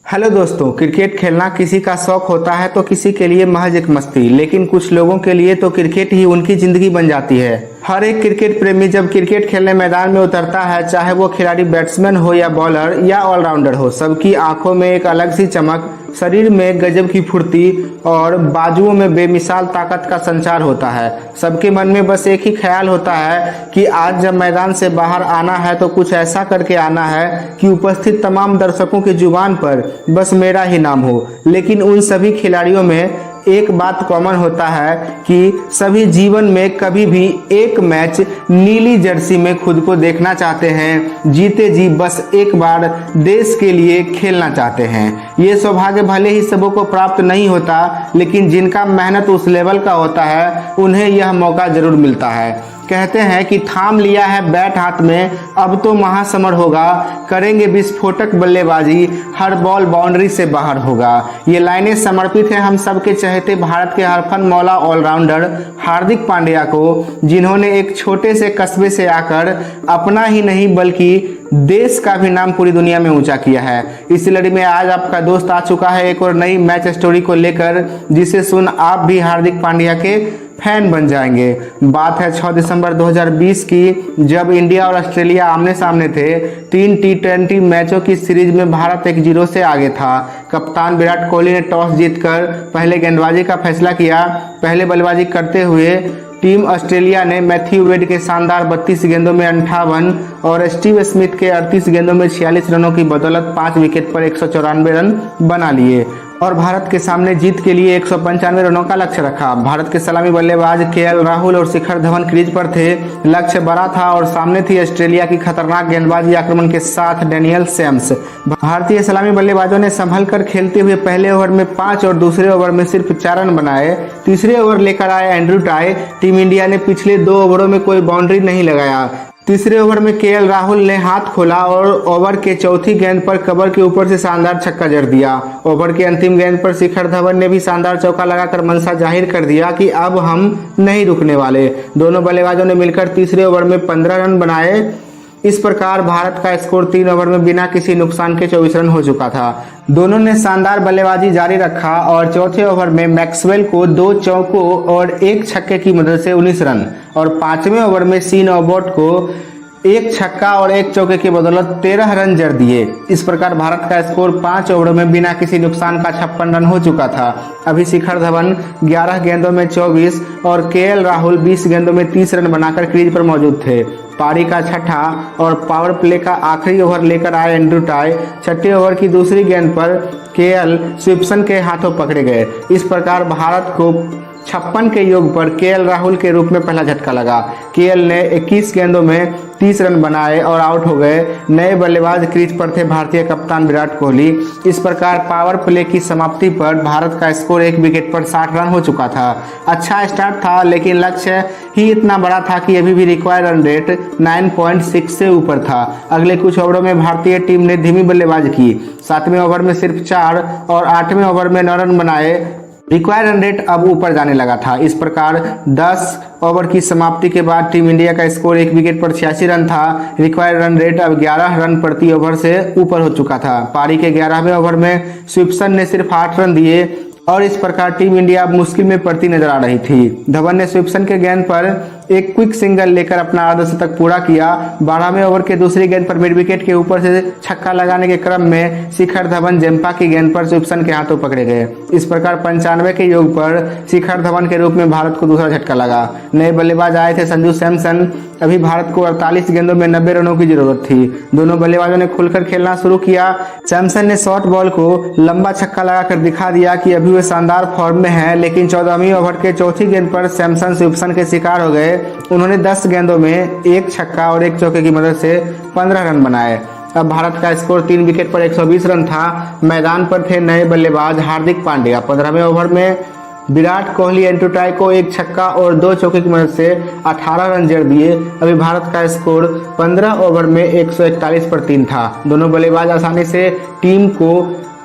Hello दोस्तों, cricket खेलना किसी का शौक होता है तो किसी के लिए महज एक मस्ती, लेकिन कुछ लोगों के लिए तो क्रिकेट ही उनकी जिंदगी बन जाती है। हर एक क्रिकेट प्रेमी जब क्रिकेट खेलने मैदान में उतरता है, चाहे वो खिलाड़ी बैट्समैन हो या बॉलर या ऑलराउंडर हो, सबकी आंखों में एक अलग सी चमक, शरीर में गजब की फुर्ती और बाजुओं में बेमिसाल ताकत का संचार होता है। सबके मन में बस एक ही ख्याल होता है कि आज जब मैदान से बाहर आना है तो कुछ ऐसा करके आना है कि उपस्थित तमाम दर्शकों की जुबान पर बस मेरा ही नाम हो। लेकिन उन सभी खिलाड़ियों में एक बात कॉमन होता है कि सभी जीवन में कभी भी एक मैच नीली जर्सी में खुद को देखना चाहते हैं, जीते जी बस एक बार देश के लिए खेलना चाहते हैं। ये सौभाग्य भले ही सबों को प्राप्त नहीं होता, लेकिन जिनका मेहनत उस लेवल का होता है उन्हें यह मौका जरूर मिलता है। कहते हैं कि थाम लिया है बैट हाथ में, अब तो महासमर होगा, करेंगे विस्फोटक बल्लेबाजी, हर बॉल बाउंड्री से बाहर होगा। ये लाइनें समर्पित है हम सबके चहेते भारत के हरफन मौला ऑलराउंडर हार्दिक पांड्या को, जिन्होंने एक छोटे से कस्बे से आकर अपना ही नहीं बल्कि देश का भी नाम पूरी दुनिया में ऊंचा किया है। इस लड़ी में आज आपका दोस्त आ चुका है एक और नई मैच स्टोरी को लेकर, जिसे सुन आप भी हार्दिक पांड्या के फैन बन जाएंगे। बात है 6 दिसंबर 2020 की, जब इंडिया और ऑस्ट्रेलिया आमने सामने थे। 3 टी20 मैचों की सीरीज में भारत 1-0 से आगे था। कप्तान विराट कोहली ने टॉस जीतकर पहले गेंदबाजी का फैसला किया। पहले बल्लेबाजी करते हुए टीम ऑस्ट्रेलिया ने मैथ्यू वेड के शानदार 32 गेंदों में 58 और स्टीव स्मिथ के 38 गेंदों में 46 रनों की बदौलत 5 विकेट पर 194 रन बना लिए और भारत के सामने जीत के लिए 195 रनों का लक्ष्य रखा। भारत के सलामी बल्लेबाज केएल राहुल और शिखर धवन क्रीज पर थे। लक्ष्य बड़ा था और सामने थी ऑस्ट्रेलिया की खतरनाक गेंदबाजी आक्रमण के साथ डेनियल सैम्स। भारतीय सलामी बल्लेबाजों ने संभल कर खेलते हुए पहले ओवर में 5 और दूसरे ओवर में सिर्फ 4 रन बनाए। तीसरे ओवर लेकर आए एंड्रू टाई। टीम इंडिया ने पिछले 2 ओवरों में कोई बाउंड्री नहीं लगाया। तीसरे ओवर में केएल राहुल ने हाथ खोला और ओवर के चौथी गेंद पर कवर के ऊपर से शानदार छक्का जड़ दिया। ओवर के अंतिम गेंद पर शिखर धवन ने भी शानदार चौका लगाकर मंशा जाहिर कर दिया कि अब हम नहीं रुकने वाले। दोनों बल्लेबाजों ने मिलकर तीसरे ओवर में 15 रन बनाए। इस प्रकार भारत का स्कोर 3 ओवर में बिना किसी नुकसान के 24 रन हो चुका था। दोनों ने शानदार बल्लेबाजी जारी रखा और चौथे ओवर में मैक्सवेल को 2 चौकों और 1 छक्के की मदद से 19 रन और 5वें ओवर में सीन ओबॉट को 1 छक्का और 1 चौके की बदौलत 13 रन जड़ दिए। इस प्रकार भारत का स्कोर 5 ओवरों में बिना किसी नुकसान का 56 रन हो चुका था। अभी शिखर धवन 11 गेंदों में 24 और केएल राहुल 20 गेंदों में 30 रन बनाकर क्रीज पर मौजूद थे। पारी का छठा और पावर प्ले का आखिरी ओवर लेकर आए एंड्रू टाई। छठे ओवर की दूसरी गेंद पर केएल स्विप्सन के हाथों पकड़े गए। इस प्रकार भारत को 56 के योग पर केएल राहुल के रूप में पहला झटका लगा। केएल ने 21 गेंदों में 30 रन बनाए और आउट हो गए। नए बल्लेबाज क्रीज पर थे भारतीय कप्तान विराट कोहली। इस प्रकार पावर प्ले की समाप्ति पर भारत का स्कोर 1 विकेट पर 60 रन हो चुका था। अच्छा स्टार्ट था, लेकिन लक्ष्य ही इतना बड़ा था कि अभी भी रिक्वायर्ड रन रेट 9.6 से ऊपर था। अगले कुछ ओवरों में भारतीय टीम ने धीमी बल्लेबाजी की। 7वें ओवर में सिर्फ 4 और 8वें ओवर में 9 रन बनाए। रिक्वायर्ड रन रेट अब ऊपर जाने लगा था। इस प्रकार 10 ओवर की समाप्ति के बाद टीम इंडिया का स्कोर 1 विकेट पर 86 रन था। रिक्वायर्ड रन रेट अब 11 रन प्रति ओवर से ऊपर हो चुका था। पारी के 11वें ओवर में स्विप्सन ने सिर्फ 8 रन दिए और इस प्रकार टीम इंडिया अब मुश्किल में पड़ती नजर आ रही थी। धवन ने स्विप्सन के गेंद पर एक क्विक सिंगल लेकर अपना अर्धशतक पूरा किया। 12वें ओवर के दूसरी गेंद पर मिड विकेट के ऊपर से छक्का लगाने के क्रम में शिखर धवन जेम्पा की गेंद पर स्विप्सन के हाथों पकड़े गए। इस प्रकार 95 के योग पर शिखर धवन के रूप में भारत को दूसरा झटका लगा। नए बल्लेबाज आए थे संजू सैमसन। अभी भारत को 48 गेंदों में 90 रनों की जरूरत थी। दोनों बल्लेबाजों ने खुलकर खेलना शुरू किया। सैमसन ने शॉर्ट बॉल को लंबा छक्का लगाकर दिखा दिया कि अभी वे शानदार फॉर्म में हैं, लेकिन 14वीं ओवर के चौथी गेंद पर सैमसन स्विप्सन के शिकार हो गए। उन्होंने 10 गेंदों में 1 छक्का और 1 चौके की मदद से 15 रन बनाए। अब भारत का स्कोर 3 विकेट पर 120 रन था। मैदान पर थे नए बल्लेबाज हार्दिक पांड्या। 15वें ओवर में विराट कोहली एंड्रू टाई को 1 छक्का और 2 चौके की मदद से 18 रन जड़ दिए। अभी भारत का स्कोर 15 ओवर में 141 पर 3 था। दोनों बल्लेबाज आसानी से टीम को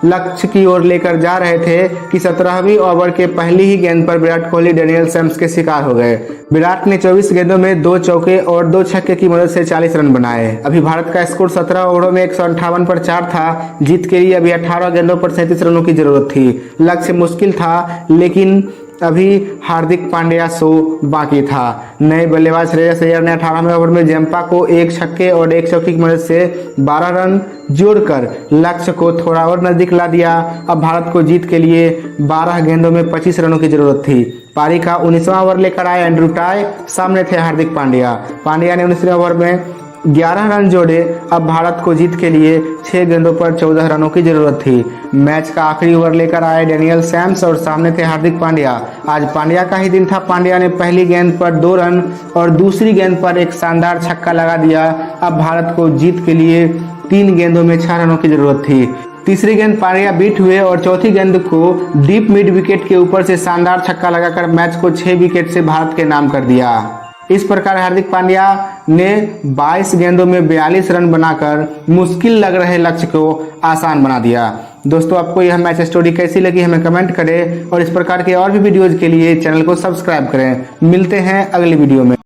लक्ष्य की ओर लेकर जा रहे थे कि 17वीं ओवर के पहली ही गेंद पर विराट कोहली डेनियल सैम्स के शिकार हो गए। विराट ने 24 गेंदों में 2 चौके और 2 छक्के की मदद से 40 रन बनाए। अभी भारत का स्कोर 17 ओवरों में 158 पर 4 था। जीत के लिए अभी 18 गेंदों पर 37 रनों की जरूरत थी। लक्ष्य मुश्किल था, लेकिन अभी हार्दिक पांड्या शो बाकी था। नए बल्लेबाज श्रेयस अय्यर ने 18वें ओवर में जंपा को 1 छक्के और 1 चौके की मदद से 12 रन जोड़कर लक्ष्य को थोड़ा और नजदीक ला दिया। अब भारत को जीत के लिए 12 गेंदों में 25 रनों की जरूरत थी। पारी का 19वां ओवर लेकर आए एंड्रू टाई, सामने थे हार्दिक पांड्या। पांड्या ने 19वें ओवर में 11 रन जोड़े। अब भारत को जीत के लिए 6 गेंदों पर 14 रनों की जरूरत थी। मैच का आखिरी ओवर लेकर आए डेनियल सैम्स और सामने थे हार्दिक पांड्या। आज पांड्या का ही दिन था। पांड्या ने पहली गेंद पर 2 रन और दूसरी गेंद पर एक शानदार छक्का लगा दिया। अब भारत को जीत के लिए 3 गेंदों में 6 रनों की जरूरत थी। तीसरी गेंद पांड्या बीट हुए और चौथी गेंद को डीप मिड विकेट के ऊपर से शानदार छक्का लगाकर मैच को 6 विकेट से भारत के नाम कर दिया। इस प्रकार हार्दिक पांड्या ने 22 गेंदों में 42 रन बनाकर मुश्किल लग रहे लक्ष्य को आसान बना दिया। दोस्तों, आपको यह मैच स्टोरी कैसी लगी हमें कमेंट करें और इस प्रकार के और भी वीडियोज के लिए चैनल को सब्सक्राइब करें। मिलते हैं अगली वीडियो में।